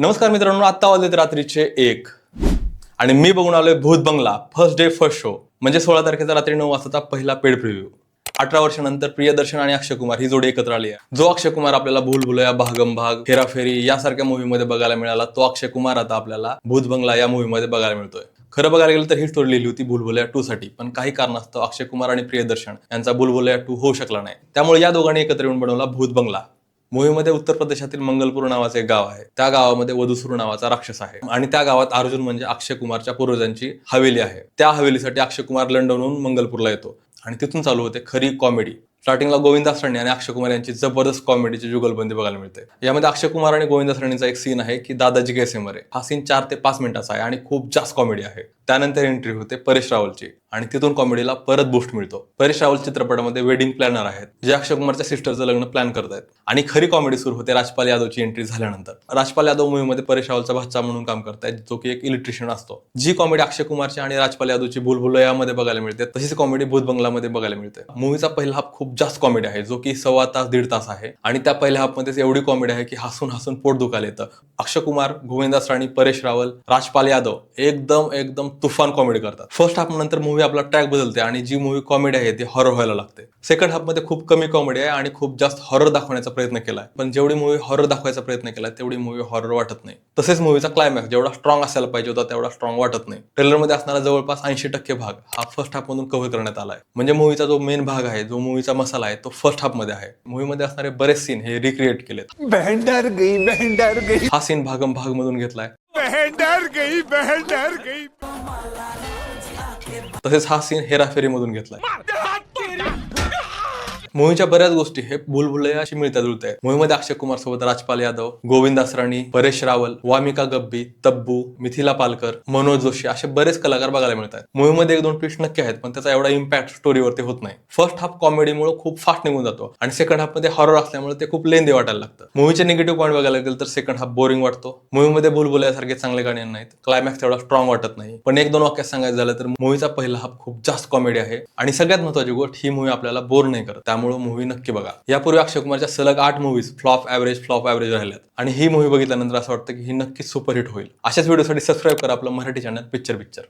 नमस्कार मित्रांनो, आत्ता वाजलेत रात्रीचे 1 आणि मी बघून आलोय भूत बंगला फर्स्ट डे फर्स्ट शो. म्हणजे 16 तारखेचा रात्री 9 वाजता पहिला पेड प्रिव्ह्यू. 18 वर्षानंतर प्रियदर्शन आणि अक्षय कुमार ही जोडी एकत्र आली आहे. जो अक्षय कुमार आपल्याला भूल भुलैया, भागम भाग, हेराफेरी यासारख्या मूवीमध्ये बघायला मिळाला, तो अक्षय कुमार आता आपल्याला भूत बंगला या मूवीमध्ये बघायला मिळतोय. खरं बघायला गेलं तर ही स्टोरी लिहिली होती भूल भुलैया 2 साठी, पण काही कारणास्तव अक्षय कुमार आणि प्रियदर्शन यांचा भूल भुलैया 2 होऊ शकला नाही. त्यामुळे या दोघांनी एकत्र येऊन बनवला भूत बंगला. मूवीमध्ये उत्तर प्रदेशातील मंगलपूर नावाचे एक गाव आहे. त्या गावामध्ये वधूसुर नावाचा राक्षस आहे आणि त्या गावात अर्जुन म्हणजे अक्षय कुमारच्या पूर्वजांची हवेली आहे. त्या हवेलीसाठी अक्षय कुमार लंडनहून मंगलपूरला येतो आणि तिथून चालू होते खरी कॉमेडी. स्टार्टिंगला गोविंद असरानी आणि अक्षय कुमार यांची जबरदस्त कॉमेडीची जुगलबंदी बघायला मिळते. यामध्ये अक्षय कुमार आणि गोविंद असरानीचा एक सीन आहे की दादाजी कैसे मरे. हा सीन 4 ते 5 मिनिटाचा आहे आणि खूप जास्त कॉमेडी आहे. त्यानंतर एंट्री होते परेश रावलची आणि तिथून कॉमेडीला परत बूस्ट मिळतो. परेश रावल चित्रपटामध्ये वेडिंग प्लॅनर आहेत, जे अक्षय कुमारच्या सिस्टरचं लग्न प्लॅन करतायत. आणि खरी कॉमेडी सुरू होते राजपाल यादवची एंट्री झाल्यानंतर. राजपाल यादव मूवीमध्ये परेश रावलचा भाचा म्हणून काम करतायत, जो की एक इलेक्ट्रिशियन असतो. जी कॉमेडी अक्षय कुमारची आणि राजपाल यादवची भूल भुलैयामध्ये बघायला मिळते, तशीच कॉमेडी भूत बंगलामध्ये बघायला मिळते. मूवीचा पहिला हाफ खूप जास्त कॉमेडी आहे, जो की 1.25 तास 1.5 तास आहे आणि त्या पहिल्या हाफमध्येच एवढी कॉमेडी आहे की हसून हसून पोट दुखायला येतं. अक्षय कुमार, गोविंद असरानी, परेश रावल, राजपाल यादव एकदम तुफान कॉमेडी करतात. फर्स्ट हाफ नंतर मूवी आपला ट्रॅक बदलते आणि जी मूवी कॉमेडी आहे ती हॉरर व्हायला लागते. सेकंड हाफ मध्ये खूप कमी कॉमेडी आहे आणि खूप जास्त हॉरर दाखवण्याचा प्रयत्न केलाय, पण जेवढी मूवी हॉरर दाखवायचा प्रयत्न केला तेवढी मूवी हॉरर वाटत नाही. तसेच मूवीचा क्लायमॅक्स जेवढा स्ट्रॉंग असायला पाहिजे होता तेवढा स्ट्रॉंग वाटत नाही. ट्रेलरमध्ये असणारा जवळपास 80% भाग हा फर्स्ट हाफ मधून कव्हर करण्यात आलाय. म्हणजे मूवीचा जो मेन भाग आहे, जो मूवीचा मसाला आहे, तो फर्स्ट हाफ मध्ये आहे. मूवीमध्ये असणारे बरेच सीन हे रिक्रिएट केलेत. बहन डर गई हा सीन भागम भाग मधून घेतलाय. बहन डर गई तसेच हा सीन हेराफेरी मधून घेतलाय. मूवीच्या बऱ्याच गोष्टी हे भूल भुलैयाशी मिळतात जुळत आहेत. मूवीमध्ये अक्षय कुमार सोबत राजपाल यादव, गोविंद असरानी, परेश रावल, वामिका गब्बी, तब्बू, मिथिला पालकर, मनोज जोशी असे बरेच कलाकार बघायला मिळतात. मूवीमध्ये 1-2 ट्विस्ट नक्की आहेत, पण त्याचा एवढा इम्पॅक्ट स्टोरीवरती होत नाही. फर्स्ट हाफ कॉमेडीमुळे खूप फास्ट निघून जातो आणि सेकंड हाफ मध्ये हॉरर असल्यामुळे ते खूप लेंदी वाटायला लागतं. मूवीचे निगेटिव्ह पॉईंट बघायला गेलं तर सेकंड हाफ बोरिंग वाटतो. मूवीमध्ये भूल भुलैयासारखे चांगले गाणे नाहीत. क्लायमॅक्स तेवढा स्ट्रॉंग वाटत नाही. पण 1-2 वाक्यात सांगायचं झालं तर मूवीचा पहिला हाफ खूप जास्त कॉमेडी आहे आणि सगळ्यात महत्त्वाची गोष्ट, ही मूवी आपल्याला बोर नाही करत. त्यामुळे मूवी नक्की बघा. यापूर्वी अक्षय कुमारच्या सलग 8 मूवीज फ्लॉप ॲव्हरेज राहिल्यात आणि ही मूवी बघितल्यानंतर असं वाटतं की ही नक्कीच सुपरहिट होईल. अशाच व्हिडिओसाठी सबस्क्राईब करा आपलं मराठी चॅनल पिक्चर.